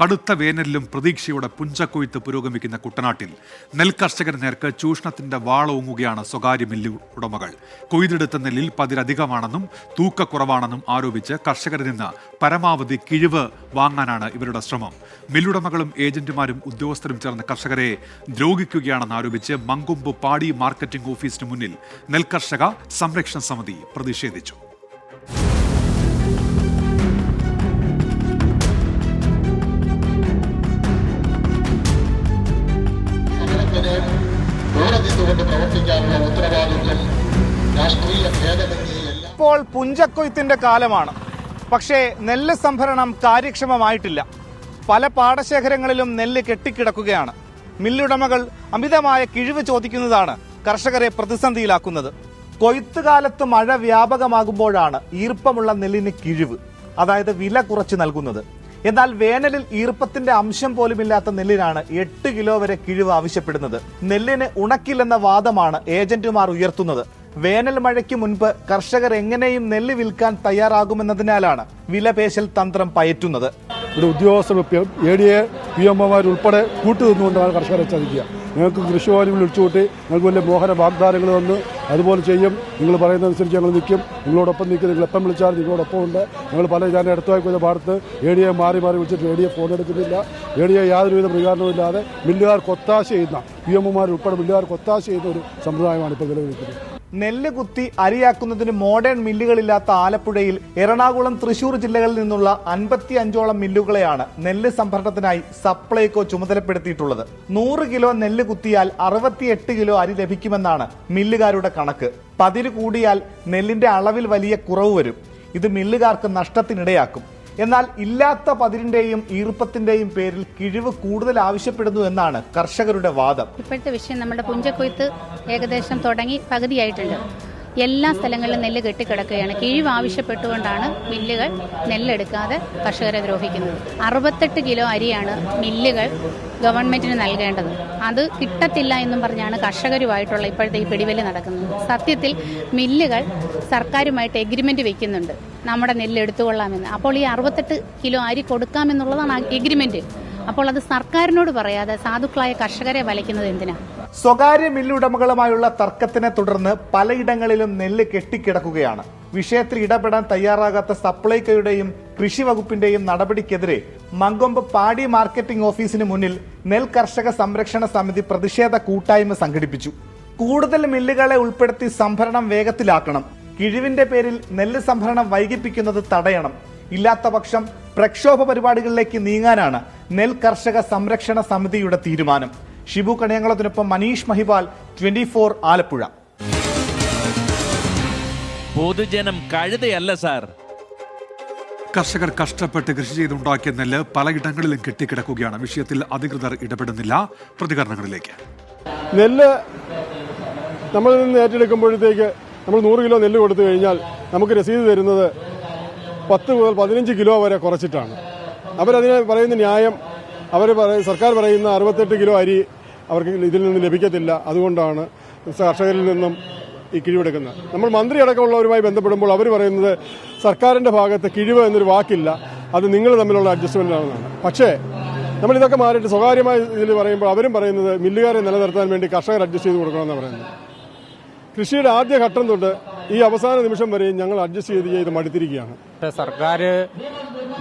കടുത്ത വേനലിലും പ്രതീക്ഷയുടെ പുഞ്ചക്കൊയ്ത്ത് പുരോഗമിക്കുന്ന കുട്ടനാട്ടിൽ നെൽകർഷകരുടെ നേർക്ക് ചൂഷണത്തിന്റെ വാളോങ്ങുകയാണ് സ്വകാര്യ മില്ല് ഉടമകൾ. കൊയ്തെടുത്ത നെല്ലിൽ പതിരധികമാണെന്നും തൂക്കക്കുറവാണെന്നും ആരോപിച്ച് കർഷകരിൽ നിന്ന് പരമാവധി കിഴിവ് വാങ്ങാനാണ് ഇവരുടെ ശ്രമം. മില്ലുടമകളും ഏജന്റുമാരും ഉദ്യോഗസ്ഥരും ചേർന്ന് കർഷകരെ ദ്രോഹിക്കുകയാണെന്ന് ആരോപിച്ച് മങ്കൊമ്പ് പാടി മാർക്കറ്റിംഗ് ഓഫീസിന് മുന്നിൽ നെൽകർഷക സംരക്ഷണ സമിതി പ്രതിഷേധിച്ചു. ഇപ്പോൾ പുഞ്ചക്കൊയ്ത്തിന്റെ കാലമാണ്. പക്ഷേ നെല്ല് സംഭരണം കാര്യക്ഷമമായിട്ടില്ല. പല പാടശേഖരങ്ങളിലും നെല്ല് കെട്ടിക്കിടക്കുകയാണ്. മില്ലുടമകൾ അമിതമായ കിഴിവ് ചോദിക്കുന്നതാണ് കർഷകരെ പ്രതിസന്ധിയിലാക്കുന്നത്. കൊയ്ത്തുകാലത്ത് മഴ വ്യാപകമാകുമ്പോഴാണ് ഈർപ്പമുള്ള നെല്ലിന് കിഴിവ്, അതായത് വില കുറച്ച് നൽകുന്നത്. എന്നാൽ വേനലിൽ ഈർപ്പത്തിന്റെ അംശം പോലുമില്ലാത്ത നെല്ലിനാണ് 8 കിലോ വരെ കിഴിവ് ആവശ്യപ്പെടുന്നത്. നെല്ലിന് ഉണക്കില്ലെന്ന വാദമാണ് ഏജന്റുമാർ ഉയർത്തുന്നത്. വേനൽ മഴയ്ക്ക് മുൻപ് കർഷകർ എങ്ങനെയും നെല്ല് വിൽക്കാൻ തയ്യാറാകുമെന്നതിനാലാണ് വിലപേശൽ തന്ത്രം പയറ്റുന്നത്. ഇവിടെ ഉദ്യോഗസ്ഥർ ADA PMOമാർ ഉൾപ്പെടെ കൂട്ടുനിന്നുകൊണ്ടാണ് കർഷകരെ ചതിക്കുക. നിങ്ങൾക്ക് കൃഷിഭവനിൽ വിളിച്ചുകൂട്ടി നിങ്ങൾക്ക് വലിയ മോഹന വാഗ്ദാനങ്ങൾ തന്ന് അതുപോലെ ചെയ്യും, നിങ്ങൾ പറയുന്നതനുസരിച്ച് ഞങ്ങൾ നിൽക്കും, നിങ്ങളോടൊപ്പം നിൽക്കും, നിങ്ങൾ എപ്പം വിളിച്ചാൽ നിങ്ങളോടൊപ്പം ഉണ്ട്. ഞങ്ങൾ ഞാൻ അടുത്തായി പോയ ഭാഗത്ത് ADA മാറി വിളിച്ചിട്ട് ADA ഫോൺ എടുക്കുന്നില്ല. ADA യാതൊരുവിധ പ്രതികരണവുമില്ലാതെ മില്ലുകാർക്ക് ഒത്താശ ചെയ്യുന്ന PMOമാർ ഉൾപ്പെടെ മില്ലുകാർക്ക് ഒത്താശ ചെയ്യുന്ന ഒരു സമ്പ്രദായമാണ് ഇപ്പോൾ നിലനിൽക്കുന്നത്. നെല്ല് കുത്തി അരിയാക്കുന്നതിന് മോഡേൺ മില്ലുകളില്ലാത്ത ആലപ്പുഴയിൽ എറണാകുളം, തൃശൂർ ജില്ലകളിൽ നിന്നുള്ള 55ഓളം മില്ലുകളെയാണ് നെല്ല് സംഭരണത്തിനായി സപ്ലൈകോ ചുമതലപ്പെടുത്തിയിട്ടുള്ളത്. 100 കിലോ നെല്ല് കുത്തിയാൽ 68 കിലോ അരി ലഭിക്കുമെന്നാണ് മില്ലുകാരുടെ കണക്ക്. പതിര് കൂടിയാൽ നെല്ലിന്റെ അളവിൽ വലിയ കുറവ് വരും. ഇത് മില്ലുകാർക്ക് നഷ്ടത്തിനിടയാക്കും. എന്നാൽ ഇല്ലാത്ത പതിരിന്റെയും ഈർപ്പത്തിന്റെയും പേരിൽ കിഴിവ് കൂടുതൽ ആവശ്യപ്പെടുന്നു എന്നാണ് കർഷകരുടെ വാദം. ഇപ്പോഴത്തെ വിഷയം നമ്മുടെ പുഞ്ചക്കൊയ്ത്ത് ഏകദേശം തുടങ്ങി പകുതിയായിട്ടുണ്ട്. എല്ലാ സ്ഥലങ്ങളിലും നെല്ല് കെട്ടിക്കിടക്കുകയാണ്. കിഴിവ് ആവശ്യപ്പെട്ടുകൊണ്ടാണ് മില്ലുകൾ നെല്ലെടുക്കാതെ കർഷകരെ ദ്രോഹിക്കുന്നത്. 68 കിലോ അരിയാണ് മില്ലുകൾ ഗവൺമെന്റിന് നൽകേണ്ടത്. അത് കിട്ടത്തില്ല എന്നും പറഞ്ഞാണ് കർഷകരുമായിട്ടുള്ള ഇപ്പോഴത്തെ ഈ പിടിവലി നടക്കുന്നത്. സത്യത്തിൽ മില്ലുകൾ സർക്കാരുമായിട്ട് എഗ്രിമെന്റ് വെക്കുന്നുണ്ട്, നമ്മുടെ നെല്ല് എടുത്തുകൊള്ളാമെന്ന്. അപ്പോൾ ഈ 68 കിലോ അരി കൊടുക്കാമെന്നുള്ളതാണ് എഗ്രിമെന്റ്. അപ്പോൾ അത് സർക്കാരിനോട് പറയാതെ സാധുക്കളായ കർഷകരെ വലയ്ക്കുന്നത് എന്തിനാണ്? സ്വകാര്യ മില്ലുടമകളുമായുള്ള തർക്കത്തിനെ തുടർന്ന് പലയിടങ്ങളിലും നെല്ല് കെട്ടിക്കിടക്കുകയാണ്. വിഷയത്തിൽ ഇടപെടാൻ തയ്യാറാകാത്ത സപ്ലൈകോയുടെയും കൃഷി വകുപ്പിന്റെയും നടപടിക്കെതിരെ മങ്കൊമ്പ് പാടി മാർക്കറ്റിംഗ് ഓഫീസിന് മുന്നിൽ നെൽ കർഷക സംരക്ഷണ സമിതി പ്രതിഷേധ കൂട്ടായ്മ സംഘടിപ്പിച്ചു. കൂടുതൽ മില്ലുകളെ ഉൾപ്പെടുത്തി സംഭരണം വേഗത്തിലാക്കണം. കിഴിവിന്റെ പേരിൽ നെല്ല് സംഭരണം വൈകിപ്പിക്കുന്നത് തടയണം. ഇല്ലാത്ത പക്ഷം പ്രക്ഷോഭ പരിപാടികളിലേക്ക് നീങ്ങാനാണ് നെൽ കർഷക സംരക്ഷണ സമിതിയുടെ തീരുമാനം. ഷിബു കണിയങ്ങളത്തിനൊപ്പം മനീഷ് മഹിപാൽ, 24 ആലപ്പുഴ. പൊതുജനം കഴുതയല്ല സാർ. കർഷകർ കഷ്ടപ്പെട്ട് കൃഷി ചെയ്തുണ്ടാക്കിയ നെല്ല് പലയിടങ്ങളിലും കെട്ടിക്കിടക്കുകയാണ്. വിഷയത്തിൽ അധികൃതർ ഇടപെടുന്നില്ല. പ്രതികരണങ്ങളിലേക്ക്. നെല്ല് നമ്മളിൽ നിന്ന് ഏറ്റെടുക്കുമ്പോഴത്തേക്ക് നമ്മൾ 100 കിലോ നെല്ല് കൊടുത്തു കഴിഞ്ഞാൽ നമുക്ക് രസീത് തരുന്നത് 10 മുതൽ 15 കിലോ വരെ കുറച്ചിട്ടാണ്. അവരതിന് പറയുന്ന ന്യായം, സർക്കാർ പറയുന്ന 68 കിലോ അരി അവർക്ക് ഇതിൽ നിന്ന് ലഭിക്കത്തില്ല, അതുകൊണ്ടാണ് കർഷകരിൽ നിന്നും ഈ കിഴിവെടുക്കുന്നത്. നമ്മൾ മന്ത്രി അടക്കമുള്ളവരുമായി ബന്ധപ്പെടുമ്പോൾ അവർ പറയുന്നത് സർക്കാരിന്റെ ഭാഗത്ത് കിഴിവ് എന്നൊരു വാക്കില്ല, അത് നിങ്ങൾ തമ്മിലുള്ള അഡ്ജസ്റ്റ്മെന്റാണെന്നാണ്. പക്ഷേ നമ്മളിതൊക്കെ മാറിയിട്ട് സ്വകാര്യമായ ഇതിൽ പറയുമ്പോൾ അവരും പറയുന്നത് മില്ലുകാരെ നിലനിർത്താൻ വേണ്ടി കർഷകർ അഡ്ജസ്റ്റ് ചെയ്ത് കൊടുക്കണമെന്നാണ് പറയുന്നത്. കൃഷിയുടെ ആദ്യ ഘട്ടം തൊട്ട് ഈ അവസാന നിമിഷം വരെയും ഞങ്ങൾ അഡ്ജസ്റ്റ് ചെയ്ത് മടുത്തിരിക്കുകയാണ്. സർക്കാർ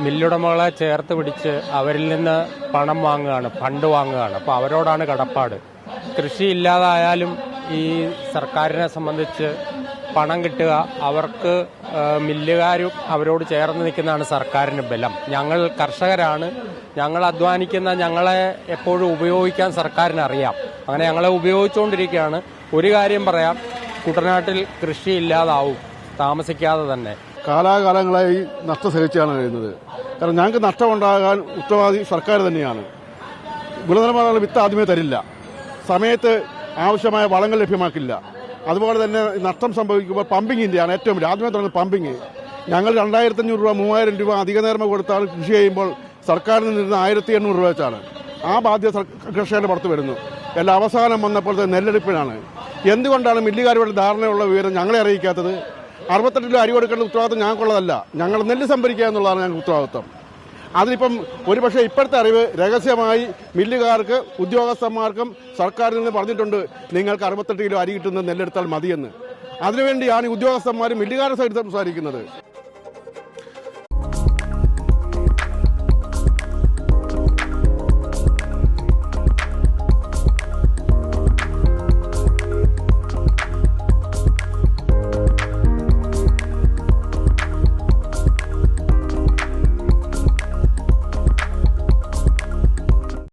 മില്ലുടമകളെ ചേർത്ത് പിടിച്ച് അവരിൽ നിന്ന് പണം വാങ്ങുകയാണ്, ഫണ്ട് വാങ്ങുകയാണ്. അപ്പോൾ അവരോടാണ് കടപ്പാട്. കൃഷി ഇല്ലാതായാലും ഈ സർക്കാരിനെ സംബന്ധിച്ച് പണം കിട്ടുക, അവർക്ക് മില്ലുകാരും അവരോട് ചേർന്ന് നിൽക്കുന്നതാണ് സർക്കാരിന് ബലം. ഞങ്ങൾ കർഷകരാണ്, ഞങ്ങൾ അധ്വാനിക്കുന്ന ഞങ്ങളെ എപ്പോഴും ഉപയോഗിക്കാൻ സർക്കാരിന് അറിയാം. അങ്ങനെ ഞങ്ങളെ ഉപയോഗിച്ചുകൊണ്ടിരിക്കുകയാണ്. ഒരു കാര്യം പറയാം, കുട്ടനാട്ടിൽ കൃഷി ഇല്ലാതാവും താമസിക്കാതെ തന്നെ. കാലാകാലങ്ങളായി നഷ്ടം സഹിച്ചാണ് കഴിയുന്നത്. കാരണം ഞങ്ങൾക്ക് നഷ്ടമുണ്ടാകാൻ ഉത്തരവാദി സർക്കാർ തന്നെയാണ്. ഗുണനിലവാരമുള്ള വിത്ത് ആദ്യമേ തരില്ല, സമയത്ത് ആവശ്യമായ വളങ്ങൾ ലഭ്യമാക്കില്ല. അതുപോലെ തന്നെ നഷ്ടം സംഭവിക്കുമ്പോൾ പമ്പിങ്ങിൻ്റെയാണ് ഏറ്റവും വലിയ. ആദ്യമേ തുടങ്ങുന്ന പമ്പിങ്. ഞങ്ങൾ 2500 രൂപ 3000 രൂപ അധിക നേർമ കൊടുത്താൽ കൃഷി ചെയ്യുമ്പോൾ സർക്കാരിൽ നിന്ന് 1800 രൂപ വെച്ചാണ്. ആ ബാധ്യത കർഷകരുടെ പുറത്ത് വരുന്നു. എല്ലാം അവസാനം വന്നപ്പോഴത്തെ നെല്ലെടുപ്പിനാണ്. എന്തുകൊണ്ടാണ് മില്ലുകാരുടെ ധാരണയുള്ള വിവരം ഞങ്ങളെ അറിയിക്കാത്തത്? 68 കിലോ അരി കൊടുക്കേണ്ട ഉത്തരവാദിത്വം ഞങ്ങൾക്കുള്ളതല്ല. ഞങ്ങൾ നെല്ല് സംഭരിക്കുക എന്നുള്ളതാണ് ഞങ്ങൾക്ക് ഉത്തരവാദിത്വം. അതിനിപ്പം ഒരുപക്ഷെ ഇപ്പോഴത്തെ അറിവ് രഹസ്യമായി മില്ലുകാർക്ക് ഉദ്യോഗസ്ഥന്മാർക്കും സർക്കാരിൽ നിന്ന് പറഞ്ഞിട്ടുണ്ട്, നിങ്ങൾക്ക് 68 കിലോ അരി കിട്ടുന്ന നെല്ലെടുത്താൽ മതിയെന്ന്. അതിനുവേണ്ടിയാണ് ഈ ഉദ്യോഗസ്ഥന്മാർ മില്ലുകാരുടെ സൈഡ് സംസാരിക്കുന്നത്.